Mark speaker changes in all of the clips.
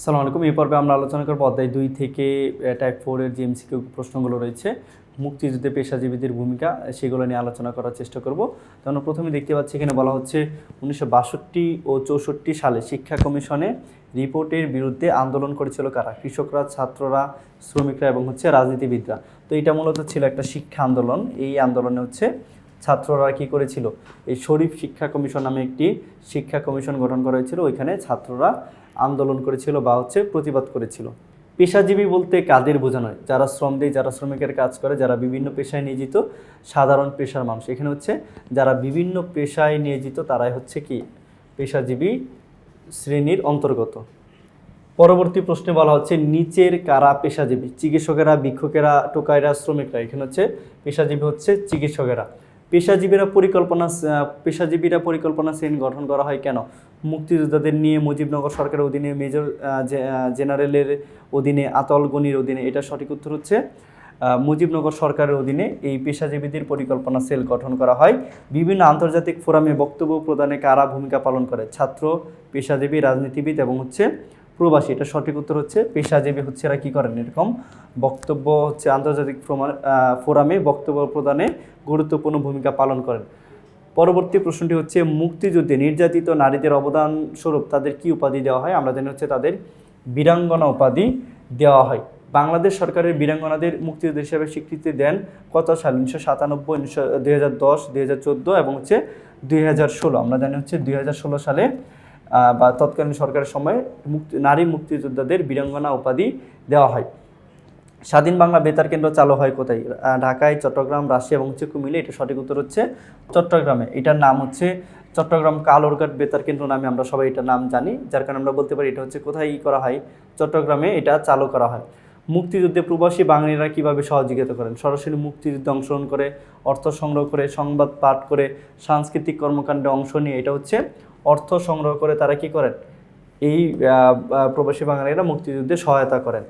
Speaker 1: আসসালামু আলাইকুম। এই পর্বে আমরা আলোচনা করব অধ্যায় 2 থেকে টাইপ 4 এর যে এমসিকিউ প্রশ্নগুলো রয়েছে, মুক্তিযুদ্ধে পেশাজীবীদের ভূমিকা, সেগুলো নিয়ে আলোচনা করার চেষ্টা করব। তো আমরা প্রথমে দেখতে পাচ্ছি এখানে বলা হচ্ছে 1962 ও 64 সালে শিক্ষা কমিশনে রিপোর্টের বিরুদ্ধে আন্দোলন করেছিল কারা? কৃষকরা, ছাত্ররা, শ্রমিকরা এবং রাজনীতিবিদরা। তো এটা মূলত ছিল একটা শিক্ষা আন্দোলন। এই আন্দোলনে ছাত্ররা কি করেছিল? এই শরীফ শিক্ষা কমিশন নামে একটি শিক্ষা কমিশন গঠন করা হয়েছিল। ওইখানে ছাত্ররা আন্দোলন করেছিল বা প্রতিবাদ করেছিল। পেশাজীবী বলতে কাদের বোঝানো হয়? যারা শ্রম দেয়, যারা শ্রমিকের কাজ করে, যারা বিভিন্ন পেশায় নিয়োজিত, সাধারণ পেশার মানুষ। এখানে যারা বিভিন্ন পেশায় নিয়োজিত তারাই কি পেশাজীবী শ্রেণীর অন্তর্গত। পরবর্তী প্রশ্নে বলা হচ্ছে নিচের কারা পেশাজীবী? চিকিৎসকেরা, ভিক্ষুকেরা, টোকাইরা, শ্রমিকরা। এখানে পেশাজীবী চিকিৎসকেরা। পেশাজীবীরা পরিকল্পনা শ্রেণী গঠন করা হয় কেন? মুক্তিযোদ্ধাদের নিয়ে, মুজিবনগর সরকারের অধীনে, মেজর জেনারেলের অধীনে, আতল গনির অধীনে। এটা সঠিক উত্তর মুজিবনগর সরকারের অধীনে এই পেশাজীবীদের পরিকল্পনা সেল গঠন করা হয়। বিভিন্ন আন্তর্জাতিক ফোরামে বক্তব্য প্রদানে কারা ভূমিকা পালন করে? ছাত্র, পেশাজীবী, রাজনীতিবিদ এবং প্রবাসী। এটা সঠিক উত্তর পেশাজীবী এরা কি করেন? এরকম বক্তব্য আন্তর্জাতিক ফোরামে বক্তব্য প্রদানে গুরুত্বপূর্ণ ভূমিকা পালন করেন। পরবর্তী প্রশ্নটি মুক্তিযুদ্ধে নির্যাতিত নারীদের অবদান স্বরূপ তাদের কি উপাধি দেওয়া হয়? আমরা জানি তাদের বীরাঙ্গনা উপাধি দেওয়া হয়। বাংলাদেশ সরকারের বীরাঙ্গনাদের মুক্তিযুদ্ধ হিসেবে স্বীকৃতি দেন কত সাল? 1997, 2010, 2014 এবং 2016। আমরা জানি 2016 সালে বা তৎকালীন সরকারের সময় নারী মুক্তিযোদ্ধাদের বীরাঙ্গনা উপাধি দেওয়া হয়। স্বাধীন বাংলা বেতার কেন্দ্র চালু হয় কোথায়? ঢাকায়, চট্টগ্রাম, রাজশাহী এবং কুমিল্লা। এটা সঠিক উত্তর চট্টগ্রামে। এটার নাম চট্টগ্রাম কালুরঘাট বেতার কেন্দ্র নামে আমরা সবাই এটার নাম জানি, যার কারণে আমরা বলতে পারি এটা কোথায় করা হয়? চট্টগ্রামে এটা চালু করা হয়। মুক্তিযুদ্ধে প্রবাসী বাঙালিরা কিভাবে সহযোগিতা করেন? সরাসরি মুক্তিযুদ্ধে অংশগ্রহণ করে, অর্থ সংগ্রহ করে, সংবাদ পাঠ করে, সাংস্কৃতিক কর্মকাণ্ডে অংশ নিয়ে। এটা অর্থ সংগ্রহ করে তারা কি করেন? এই প্রবাসী বাঙালিরা মুক্তিযুদ্ধে সহায়তা করেন।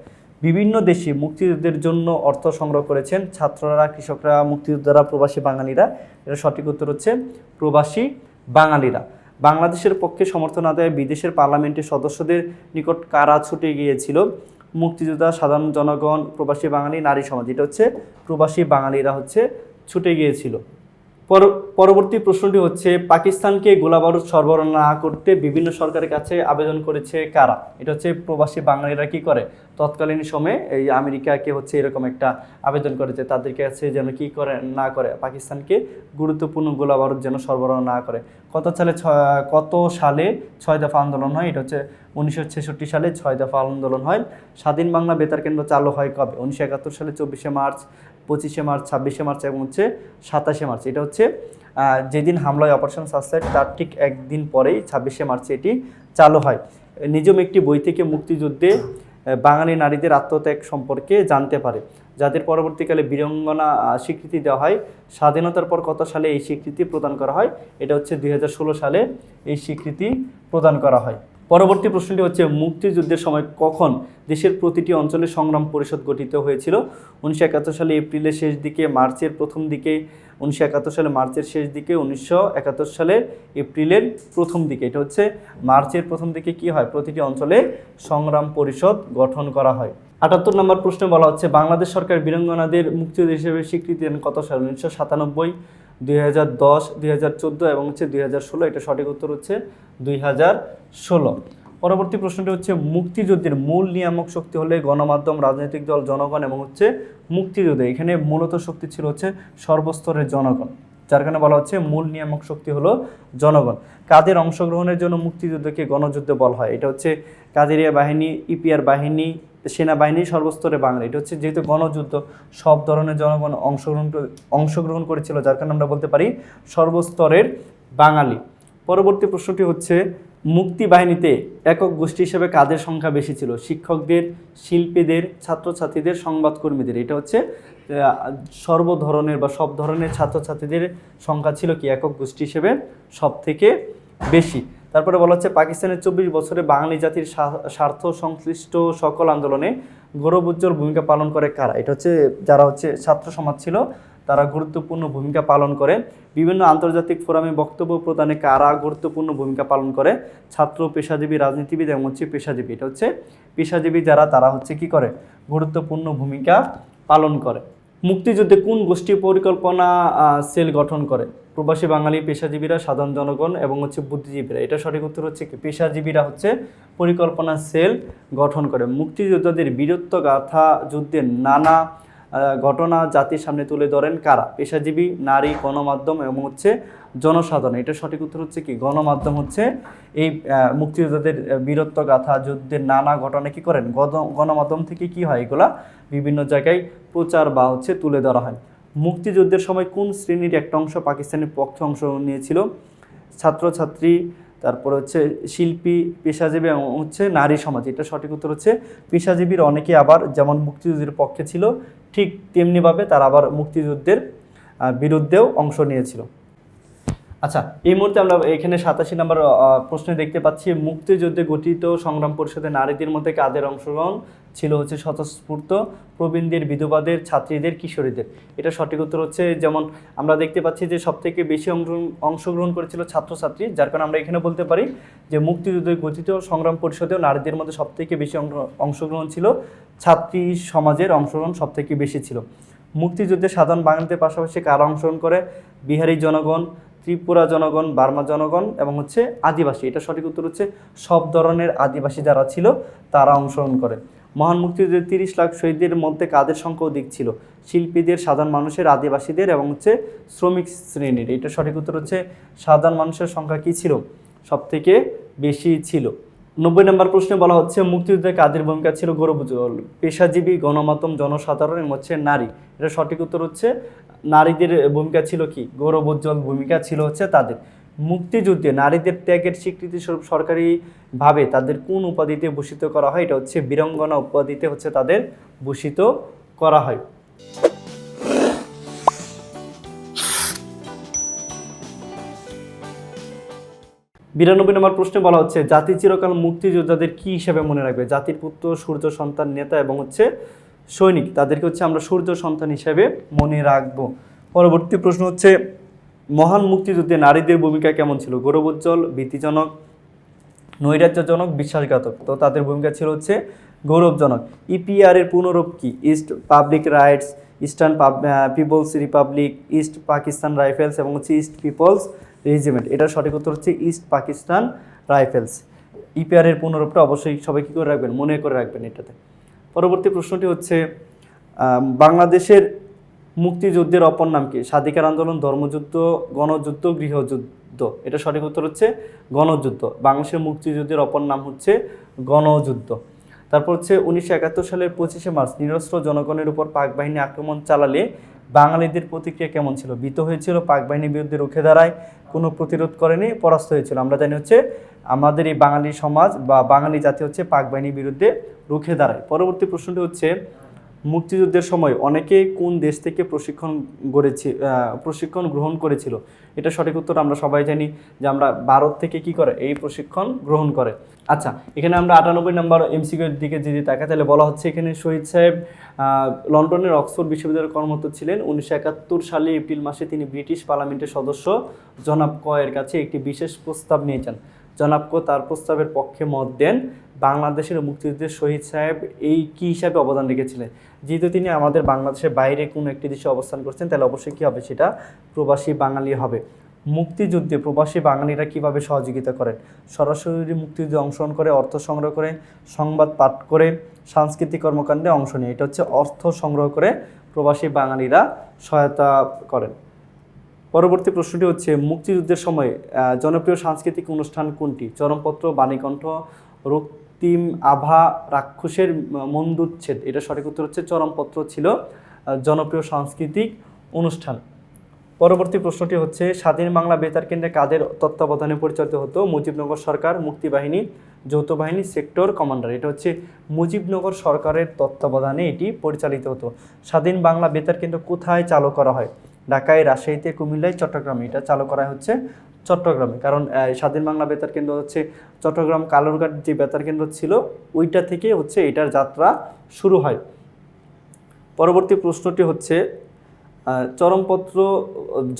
Speaker 1: বিভিন্ন দেশে মুক্তিযুদ্ধের জন্য অর্থ সংগ্রহ করেছেন ছাত্ররা, কৃষকরা, মুক্তিযোদ্ধারা, প্রবাসী বাঙালিরা। এটা সঠিক উত্তর প্রবাসী বাঙালিরা। বাংলাদেশের পক্ষে সমর্থন আদায়ে বিদেশের পার্লামেন্টের সদস্যদের নিকট কারা ছুটে গিয়েছিল? মুক্তিযোদ্ধা, সাধারণ জনগণ, প্রবাসী বাঙালি, নারী সমাজ। এটা প্রবাসী বাঙালিরা ছুটে গিয়েছিল। পরবর্তী প্রশ্নটি পাকিস্তানকে গোলাবারুদ সরবরাহ না করতে বিভিন্ন সরকারের কাছে আবেদন করেছে কারা? এটা প্রবাসী বাঙালিরা কি করে? তৎকালীন সময়ে এই আমেরিকাকে এরকম একটা আবেদন করেছে তাদের কাছে যেন কি করে না করে, পাকিস্তানকে গুরুত্বপূর্ণ গোলাবারুদ যেন সরবরাহ না করে। কত সালে 6 দফা আন্দোলন হয়? এটা 1966 সালে 6 দফা আন্দোলন হয়। স্বাধীন বাংলা বেতার কেন্দ্র চালু হয় কবে? 1971 সালে 24শে মার্চ, 25শে মার্চ, 26শে মার্চ এবং 27শে মার্চ। এটা যেদিন হামলায় অপারেশন সার্চলাইট তার ঠিক একদিন পরেই 26শে মার্চে এটি চালু হয়। নিজম একটি বই থেকে মুক্তিযুদ্ধে বাঙালি নারীদের আত্মত্যাগ সম্পর্কে জানতে পারে, যাদের পরবর্তীকালে বীরাঙ্গনা স্বীকৃতি দেওয়া হয়। স্বাধীনতার পর কত সালে এই স্বীকৃতি প্রদান করা হয়? এটা 2016 সালে এই স্বীকৃতি প্রদান করা হয়। পরবর্তী প্রশ্নটি মুক্তিযুদ্ধের সময় কখন দেশের প্রতিটি অঞ্চলে সংগ্রাম পরিষদ গঠিত হয়েছিল? 1971 সালে এপ্রিলের শেষ দিকে, মার্চের প্রথম দিকে, 1971 সালে মার্চের শেষ দিকে, 1971 সালে এপ্রিলের প্রথম দিকে। এটা মার্চের প্রথম দিকে কি হয়? প্রতিটি অঞ্চলে সংগ্রাম পরিষদ গঠন করা হয়। 78 নম্বর প্রশ্নে বলা বাংলাদেশ সরকার বীরাঙ্গনাদের মুক্তিযুদ্ধ হিসেবে স্বীকৃতি দেন কত সালে? 1997, 2010, 2014 এবং 2016। এটা সঠিক উত্তর 2016। পরবর্তী প্রশ্নটি মুক্তিযুদ্ধের মূল নিয়ামক শক্তি হলে গণমাধ্যম, রাজনৈতিক দল, জনগণ এবং মুক্তিযুদ্ধ। এখানে মূলত শক্তি ছিল সর্বস্তরের জনগণ, যার কারণে বলা মূল নিয়ামক শক্তি হলো জনগণ। কাদের অংশগ্রহণের জন্য মুক্তিযুদ্ধকে গণযুদ্ধ বলা হয়? এটা কাদেরিয়া বাহিনী, ইপিআর বাহিনী, সেনাবাহিনী, সর্বস্তরে বাঙালি। এটা যেহেতু গণযুদ্ধ, সব ধরনের জনগণ অংশগ্রহণ করেছিল, যার কারণে আমরা বলতে পারি সর্বস্তরের বাঙালি। পরবর্তী প্রশ্নটি মুক্তি বাহিনীতে একক গোষ্ঠী হিসেবে কাদের সংখ্যা বেশি ছিল? শিক্ষকদের, শিল্পীদের, ছাত্রছাত্রীদের, সংবাদকর্মীদের। এটা সর্ব ধরনের বা সব ধরনের ছাত্রছাত্রীদের সংখ্যা ছিল কি একক গোষ্ঠী হিসেবে সব থেকে বেশি। তারপরে বলা পাকিস্তানের 24 বছরে বাঙালি জাতির স্বার্থ সংশ্লিষ্ট সকল আন্দোলনে গৌরবোজ্জ্বল ভূমিকা পালন করে কারা? এটা যারা ছাত্র সমাজ ছিল তারা গুরুত্বপূর্ণ ভূমিকা পালন করে। বিভিন্ন আন্তর্জাতিক ফোরামে বক্তব্য প্রদানে কারা গুরুত্বপূর্ণ ভূমিকা পালন করে? ছাত্র, পেশাজীবী, রাজনীতিবিদ এবং হচ্ছে পেশাজীবী। এটা হচ্ছে পেশাজীবী যারা, তারা হচ্ছে কি করে? গুরুত্বপূর্ণ ভূমিকা পালন করে। মুক্তিযুদ্ধে কোন গোষ্ঠী পরিকল্পনা সেল গঠন করে? প্রবাসী বাঙালি, পেশাজীবীরা, সাধারণ জনগণ এবং হচ্ছে বুদ্ধিজীবীরা। এটা সঠিক উত্তর হচ্ছে কি? পেশাজীবীরা হচ্ছে পরিকল্পনা সেল গঠন করে। মুক্তিযোদ্ধাদের বীরত্ব গাথা, যুদ্ধের নানা ঘটনা জাতির সামনে তুলে ধরেন কারা? পেশাজীবী, নারী, গণমাধ্যম এবং হচ্ছে জনসাধারণ। এটা সঠিক উত্তর হচ্ছে কি? গণমাধ্যম হচ্ছে এই মুক্তিযোদ্ধাদের বীরত্ব গাথা, যুদ্ধের নানা ঘটনা কি করেন? গণমাধ্যম থেকে কি হয়? এগুলা বিভিন্ন জায়গায় প্রচার বা হচ্ছে তুলে ধরা হয়। মুক্তিযুদ্ধের সময় কোন শ্রেণীর একটা অংশ পাকিস্তানের পক্ষে অংশ নিয়েছিল? ছাত্রছাত্রী, তারপর হচ্ছে শিল্পী, পেশাজীবী এবং হচ্ছে নারী সমাজ। এটা সঠিক উত্তর হচ্ছে পেশাজীবীর অনেকে আবার যেমন মুক্তিযুদ্ধের পক্ষে ছিল, ঠিক তেমনিভাবে তারা আবার মুক্তিযুদ্ধের বিরুদ্ধেও অংশ নিয়েছিল। আচ্ছা, এই মুহূর্তে আমরা এখানে 87 নম্বর প্রশ্নে দেখতে পাচ্ছি, মুক্তিযুদ্ধে গঠিত সংগ্রাম পরিষদে নারীদের মধ্যে কাদের অংশগ্রহণ ছিল? হচ্ছে স্বতঃস্ফূর্ত, প্রবীণদের, বিধবাদের, ছাত্রীদের, কিশোরীদের। এটা সঠিক উত্তর হচ্ছে, যেমন আমরা দেখতে পাচ্ছি যে সবথেকে বেশি অংশগ্রহণ করেছিল ছাত্রছাত্রী, যার কারণে আমরা এখানে বলতে পারি যে মুক্তিযুদ্ধে গঠিত সংগ্রাম পরিষদেও নারীদের মধ্যে সবথেকে বেশি অংশগ্রহণ ছিল, ছাত্রী সমাজের অংশগ্রহণ সবথেকে বেশি ছিল। মুক্তিযুদ্ধে সাধারণ বাঙালিদের পাশাপাশি কারা অংশগ্রহণ করে? বিহারি জনগণ, ত্রিপুরা জনগণ, বার্মা জনগণ এবং হচ্ছে আদিবাসী। এটা সঠিক উত্তর হচ্ছে সব ধরনের আদিবাসী যারা ছিল তারা অংশগ্রহণ করে। মহান মুক্তিযুদ্ধে 30 লাখ শহীদদের মধ্যে কাদের সংখ্যা অধিক ছিল? শিল্পীদের, সাধারণ মানুষের, আদিবাসীদের এবং হচ্ছে শ্রমিক শ্রেণীর। এটা সঠিক উত্তর হচ্ছে সাধারণ মানুষের সংখ্যা কি ছিল? সব থেকে বেশি ছিল। 90 নম্বর প্রশ্নে বলা হচ্ছে, মুক্তিযুদ্ধে কাদের ভূমিকা ছিল গৌরবোজ্জ্বল? পেশাজীবী, গণমাধ্যম, জনসাধারণ এবং হচ্ছে নারী। এটা সঠিক উত্তর হচ্ছে নারীদের ভূমিকা ছিল কি? গৌরবোজ্জ্বল ভূমিকা ছিল হচ্ছে তাদের। মুক্তিযুদ্ধে নারীদের ত্যাগের স্বীকৃতি স্বরূপ সরকারিভাবে তাদের কোন উপাধিতে ভূষিত করা হয়? এটা হচ্ছে বীরাঙ্গনা উপাধিতে হচ্ছে তাদের ভূষিত করা হয়। বিরানব্বই নম্বর প্রশ্নে বলা হচ্ছে, জাতি চিরকাল মুক্তিযোদ্ধাদের কি হিসেবে মনে রাখবে? জাতির পুত্র, সূর্য সন্তান, নেতা এবং হচ্ছে সৈনিক। তাদেরকে হচ্ছে আমরা সূর্য সন্তান হিসেবে মনে রাখব। পরবর্তী প্রশ্ন হচ্ছে, মহান মুক্তিযুদ্ধে নারীদের ভূমিকা কেমন ছিল? গৌরবোজ্জ্বল, ভীতিজনক, নৈরাজ্যজনক, বিশ্বাসঘাতক। তো তাদের ভূমিকা ছিল হচ্ছে গৌরবজনক। ইপিআর এর পুনরূপ কি? East public rights, eastern people's republic, east Pakistan rifles এবং হচ্ছে ইস্ট পিপলস রেজিমেন্ট। এটার সঠিক উত্তর হচ্ছে ইস্ট পাকিস্তান রাইফেলস। ইপিআর এর পুনরূপটা অবশ্যই সবাই কী করে রাখবেন? মনে করে রাখবেন এটাতে। পরবর্তী প্রশ্নটি হচ্ছে, বাংলাদেশের মুক্তিযুদ্ধের অপর নাম কি? স্বাধিকার আন্দোলন, ধর্মযুদ্ধ, গণযুদ্ধ, গৃহযুদ্ধ। এটা সঠিক উত্তর হচ্ছে গণযুদ্ধ। বাংলাদেশের মুক্তিযুদ্ধের অপর নাম হচ্ছে গণযুদ্ধ। তারপর হচ্ছে 1971 সালের 25শে মার্চ নিরস্ত্র জনগণের উপর পাক বাহিনী আক্রমণ চালালে বাঙালিদের প্রতিক্রিয়া কেমন ছিল? ভীত হয়েছিল, পাক বাহিনীর বিরুদ্ধে রুখে দাঁড়ায়, কোনো প্রতিরোধ করেনি, পরাস্ত হয়েছিল। আমরা জানি হচ্ছে আমাদের এই বাঙালি সমাজ বা বাঙালি জাতি হচ্ছে পাক বাহিনীর বিরুদ্ধে রুখে দাঁড়ায়। পরবর্তী প্রশ্নটি হচ্ছে, মুক্তিযুদ্ধের সময় অনেকে কোন দেশ থেকে প্রশিক্ষণ গ্রহণ করেছিল? এটা সঠিক উত্তর আমরা সবাই জানি যে আমরা ভারত থেকে কি করে এই প্রশিক্ষণ গ্রহণ করে। আচ্ছা, এখানে আমরা 98 নম্বর এমসিকিউর দিকে যদি তাকাই তাহলে বলা হচ্ছে, এখানে শহীদ সাহেব লন্ডনের অক্সফোর্ড বিশ্ববিদ্যালয়ে কর্মরত ছিলেন। 1971 সালে এপ্রিল মাসে তিনি ব্রিটিশ পার্লামেন্টের সদস্য জনাব কয়ের কাছে একটি বিশেষ প্রস্তাব নিয়েছেন। জনাব ক তার প্রস্তাবের পক্ষে মত দেন। বাংলাদেশের মুক্তিযুদ্ধের শহীদ সাহেব এই কী হিসাবে অবদান রেখেছিলেন? যেহেতু তিনি আমাদের বাংলাদেশের বাইরে কোনো একটি দেশে অবস্থান করছেন, তাহলে অবশ্যই কী হবে? সেটা প্রবাসী বাঙালি হবে। মুক্তিযুদ্ধে প্রবাসী বাঙালিরা কিভাবে সহযোগিতা করেন? সরাসরি মুক্তিযুদ্ধে অংশগ্রহণ করে, অর্থ সংগ্রহ করে, সংবাদ পাঠ করে, সাংস্কৃতিক কর্মকাণ্ডে অংশ নিয়ে। এটা হচ্ছে অর্থ সংগ্রহ করে প্রবাসী বাঙালিরা সহায়তা করেন। পরবর্তী প্রশ্নটি হচ্ছে, মুক্তিযুদ্ধের সময় জনপ্রিয় সাংস্কৃতিক অনুষ্ঠান কোনটি? চরমপত্র, বাণীকণ্ঠ, রক্তিম আভা, রাক্ষসের মন্দুচ্ছেদ। এটা সঠিক উত্তর হচ্ছে চরমপত্র ছিল জনপ্রিয় সাংস্কৃতিক অনুষ্ঠান। পরবর্তী প্রশ্নটি হচ্ছে, স্বাধীন বাংলা বেতার কেন্দ্রে কাদের তত্ত্বাবধানে পরিচালিত হতো? মুজিবনগর সরকার, মুক্তিবাহিনী, যৌথ বাহিনী, সেক্টর কমান্ডার। এটা হচ্ছে মুজিবনগর সরকারের তত্ত্বাবধানে এটি পরিচালিত হতো। স্বাধীন বাংলা বেতার কেন্দ্র কোথায় চালু করা হয়? ঢাকায়, রাজশাহীতে, কুমিল্লায়, চট্টগ্রামে। এটা চালু করা হচ্ছে চট্টগ্রামে, কারণ স্বাধীন বাংলা বেতার কেন্দ্র হচ্ছে চট্টগ্রাম কালুরঘাট যে বেতার কেন্দ্র ছিল ওইটা থেকে হচ্ছে এটার যাত্রা শুরু হয়। পরবর্তী প্রশ্নটি হচ্ছে, চরমপত্র,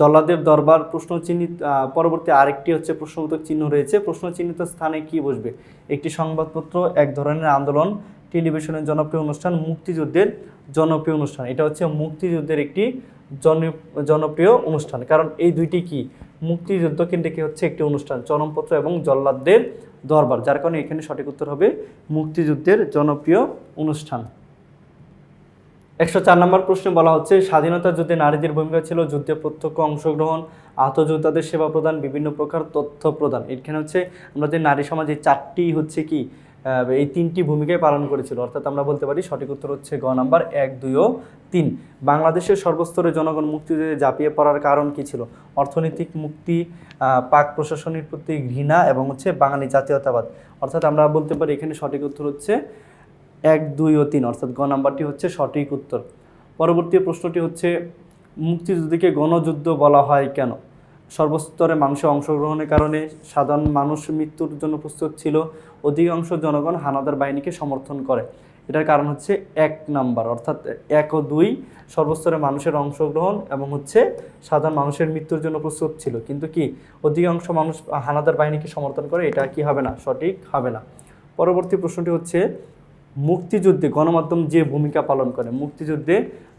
Speaker 1: জল্লাদের দরবার, প্রশ্ন চিহ্নিত, পরবর্তী আরেকটি হচ্ছে প্রশ্নবোধক চিহ্ন রয়েছে। প্রশ্ন চিহ্নিত স্থানে কি বসবে? একটি সংবাদপত্র, এক ধরনের আন্দোলন, টেলিভিশনের জনপ্রিয় অনুষ্ঠান, মুক্তিযুদ্ধের জনপ্রিয় অনুষ্ঠান। এটা হচ্ছে মুক্তিযুদ্ধের একটি জনপ্রিয় অনুষ্ঠান, কারণ এই দুইটি কি মুক্তিযুদ্ধ কেন্দ্রিক হচ্ছে একটি অনুষ্ঠান, চরমপত্র এবং জল্লাদদের দরবার, যার কারণে এখানে সঠিক উত্তর হবে মুক্তিযুদ্ধের জনপ্রিয় অনুষ্ঠান। 104 নম্বর প্রশ্নে বলা হচ্ছে স্বাধীনতা যুদ্ধে নারীদের ভূমিকা ছিল যুদ্ধে প্রত্যক্ষ অংশগ্রহণ, আহত যোদ্ধাদের সেবা প্রদান, বিভিন্ন প্রকার তথ্য প্রদান। এখানে হচ্ছে আমাদের নারী সমাজে চারটি হচ্ছে কি এই তিনটি ভূমিকায় পালন করেছিল, অর্থাৎ আমরা বলতে পারি সঠিক উত্তর হচ্ছে গ নাম্বার 1, 2 ও 3। বাংলাদেশের সর্বস্তরের জনগণ মুক্তিযুদ্ধে ঝাঁপিয়ে পড়ার কারণ কি ছিল? অর্থনৈতিক মুক্তি, পাক প্রশাসনের প্রতি ঘৃণা এবং হচ্ছে বাঙালি জাতীয়তাবাদ। অর্থাৎ আমরা বলতে পারি এখানে সঠিক উত্তর হচ্ছে 1, 2 ও 3, অর্থাৎ গ নাম্বারটি হচ্ছে সঠিক উত্তর। পরবর্তী প্রশ্নটি হচ্ছে মুক্তিযুদ্ধকে গণযুদ্ধ বলা হয় কেন? সর্বস্তরে মানুষের অংশগ্রহণের কারণে, সাধারণ মানুষ মৃত্যুর জন্য প্রস্তুত ছিল, অধিকাংশ জনগণ হানাদার বাহিনীকে সমর্থন করে। এটার কারণ হচ্ছে 1 নাম্বার, অর্থাৎ 1 ও 2, সর্বস্তরে মানুষের অংশগ্রহণ এবং হচ্ছে সাধারণ মানুষের মৃত্যুর জন্য প্রস্তুত ছিল, কিন্তু কি অধিকাংশ মানুষ হানাদার বাহিনীকে সমর্থন করে, এটা কি হবে না? সঠিক হবে না। পরবর্তী প্রশ্নটি হচ্ছে মুক্তিযুদ্ধে গণমাধ্যম যে ভূমিকা পালন করে, মুক্তিযুদ্ধে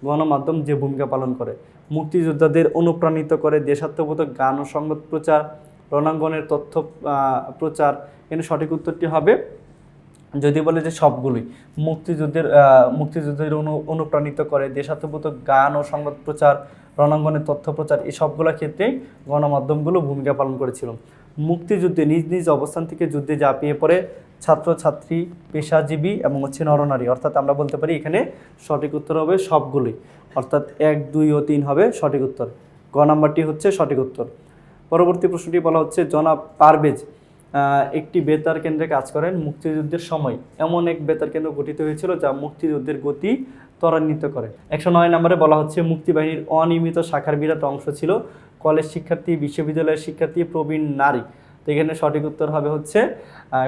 Speaker 1: গণমাধ্যম যে ভূমিকা পালন করে, মুক্তিযোদ্ধাদের অনুপ্রাণিত করে দেশাত্মবোধক গান ও সংবাদ প্রচার, রণাঙ্গনের তথ্য প্রচার। এখানে সঠিক উত্তরটি হবে, যদি বলে যে সবগুলোই, মুক্তিযুদ্ধের অনুপ্রাণিত করে দেশাত্মবোধক গান ও সংবাদ প্রচার, রণাঙ্গনের তথ্য প্রচার, এই সবগুলো ক্ষেত্রে গণমাধ্যমগুলো ভূমিকা পালন করেছিল। মুক্তিযুদ্ধে নিজ নিজ অবস্থান থেকে যুদ্ধে ঝাঁপিয়ে পড়ে ছাত্রছাত্রী, পেশাজীবী এবং হচ্ছে নরনারী। অর্থাৎ আমরা বলতে পারি এখানে সঠিক উত্তর হবে সবগুলোই, অর্থাৎ 1, 2 ও 3 হবে সঠিক উত্তর। গ নাম্বারটি হচ্ছে সঠিক উত্তর। পরবর্তী প্রশ্নটি বলা হচ্ছে জনাব পারভেজ একটি বেতার কেন্দ্রে কাজ করেন মুক্তিযুদ্ধের সময় এমন এক বেতার কেন্দ্র গঠিত হয়েছিল যা মুক্তিযুদ্ধের গতি ত্বরান্বিত করে। 109 নম্বরে বলা হচ্ছে মুক্তিবাহিনীর অনিয়মিত শাখার বিরাট অংশ ছিল কলেজ শিক্ষার্থী, বিশ্ববিদ্যালয়ের শিক্ষার্থী, প্রবীণ নারী। তো এখানে সঠিক উত্তর হবে হচ্ছে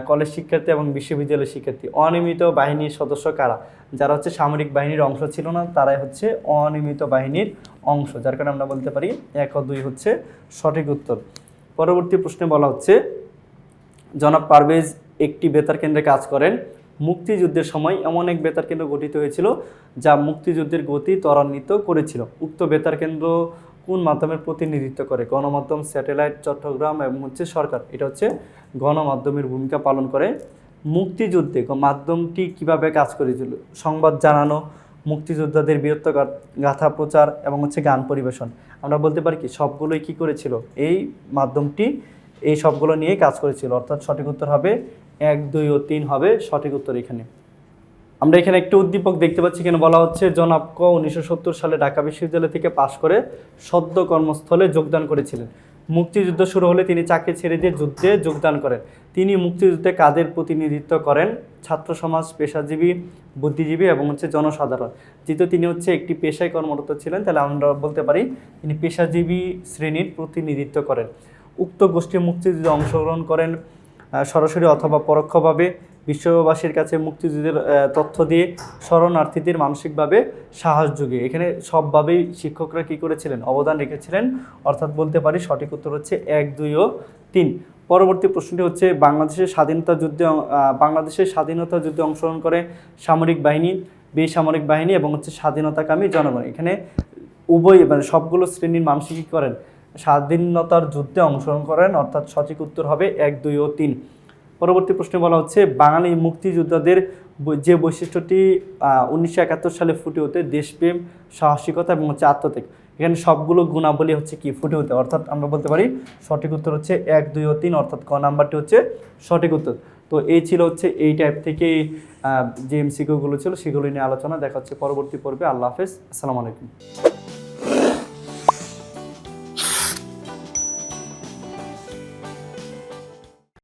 Speaker 1: কলেজ শিক্ষার্থী এবং বিশ্ববিদ্যালয়ের শিক্ষার্থী। অনিয়মিত বাহিনীর সদস্য কারা? যারা হচ্ছে সামরিক বাহিনীর অংশ ছিল না, তারাই হচ্ছে অনিয়মিত বাহিনীর অংশ, যার কারণে আমরা বলতে পারি 1 ও 2 হচ্ছে সঠিক উত্তর। পরবর্তী প্রশ্নে বলা হচ্ছে জনাব পারভেজ একটি বেতার কেন্দ্রে কাজ করেন মুক্তিযুদ্ধের সময় এমন এক বেতার কেন্দ্র গঠিত হয়েছিল যা মুক্তিযুদ্ধের গতি ত্বরান্বিত করেছিল। উক্ত বেতার কেন্দ্র কোন মাধ্যমের প্রতিনিধিত্ব করে? গণমাধ্যম, স্যাটেলাইট, চট্টগ্রাম এবং হচ্ছে সরকার। এটা হচ্ছে গণমাধ্যমের ভূমিকা পালন করে। মুক্তিযুদ্ধে মাধ্যমটি কিভাবে কাজ করেছিল? সংবাদ জানানো, মুক্তিযোদ্ধাদের বীরত্ব গাথা প্রচার এবং হচ্ছে গান পরিবেশন। আমরা বলতে পারি কি সবগুলোই কি করেছিল? এই মাধ্যমটি এই সবগুলো নিয়ে কাজ করেছিল, অর্থাৎ সঠিক উত্তর হবে 1, 2 ও 3 হবে সঠিক উত্তর। এখানে আমরা এখানে একটি উদ্দীপক দেখতে পাচ্ছি, এখানে বলা হচ্ছে জনাব ক 1970 সালে ঢাকা বিশ্ববিদ্যালয় থেকে পাশ করে সদ্য কর্মস্থলে যোগদান করেছিলেন। মুক্তিযুদ্ধ শুরু হলে তিনি চাকরি ছেড়ে দিয়ে যুদ্ধে যোগদান করেন। তিনি মুক্তিযুদ্ধে কাদের প্রতিনিধিত্ব করেন? ছাত্র সমাজ, পেশাজীবী, বুদ্ধিজীবী এবং হচ্ছে জনসাধারণ। যেহেতু তিনি হচ্ছে একটি পেশায় কর্মরত ছিলেন, তাহলে আমরা বলতে পারি তিনি পেশাজীবী শ্রেণীর প্রতিনিধিত্ব করেন। উক্ত গোষ্ঠী মুক্তিযুদ্ধে অংশগ্রহণ করেন সরাসরি অথবা পরোক্ষভাবে বিশ্ববাসীর কাছে মুক্তিযুদ্ধের তথ্য দিয়ে শরণার্থীদের মানসিকভাবে সাহস যুগিয়ে। এখানে সবভাবেই শিক্ষকরা কী করেছিলেন? অবদান রেখেছিলেন, অর্থাৎ বলতে পারি সঠিক উত্তর হচ্ছে 1, 2 ও 3। পরবর্তী প্রশ্নটি হচ্ছে বাংলাদেশের স্বাধীনতা যুদ্ধে অংশগ্রহণ করে সামরিক বাহিনী, বেসামরিক বাহিনী এবং হচ্ছে স্বাধীনতাকামী জনগণ। এখানে উভয় মানে সবগুলো শ্রেণীর মানুষ কী করেন? স্বাধীনতার যুদ্ধে অংশগ্রহণ করেন, অর্থাৎ সঠিক উত্তর হবে 1, 2 ও 3। পরবর্তী প্রশ্নে বলা হচ্ছে বাঙালি মুক্তিযোদ্ধাদের যে বৈশিষ্ট্যটি 1971 সালে ফুটে ওঠে দেশপ্রেম, সাহসিকতা এবং হচ্ছে আত্মত্যাগ। এখানে সবগুলো গুণাবলী হচ্ছে কি ফুটে ওঠে, অর্থাৎ আমরা বলতে পারি সঠিক উত্তর হচ্ছে 1, 2 ও 3, অর্থাৎ ক নাম্বারটি হচ্ছে সঠিক উত্তর। তো এই ছিল হচ্ছে এই টাইপ থেকে যে এমসিকিউগুলো ছিল সেগুলো নিয়ে আলোচনা। দেখা হচ্ছে পরবর্তী পর্বে। আল্লাহ হাফেজ, আসসালামু আলাইকুম।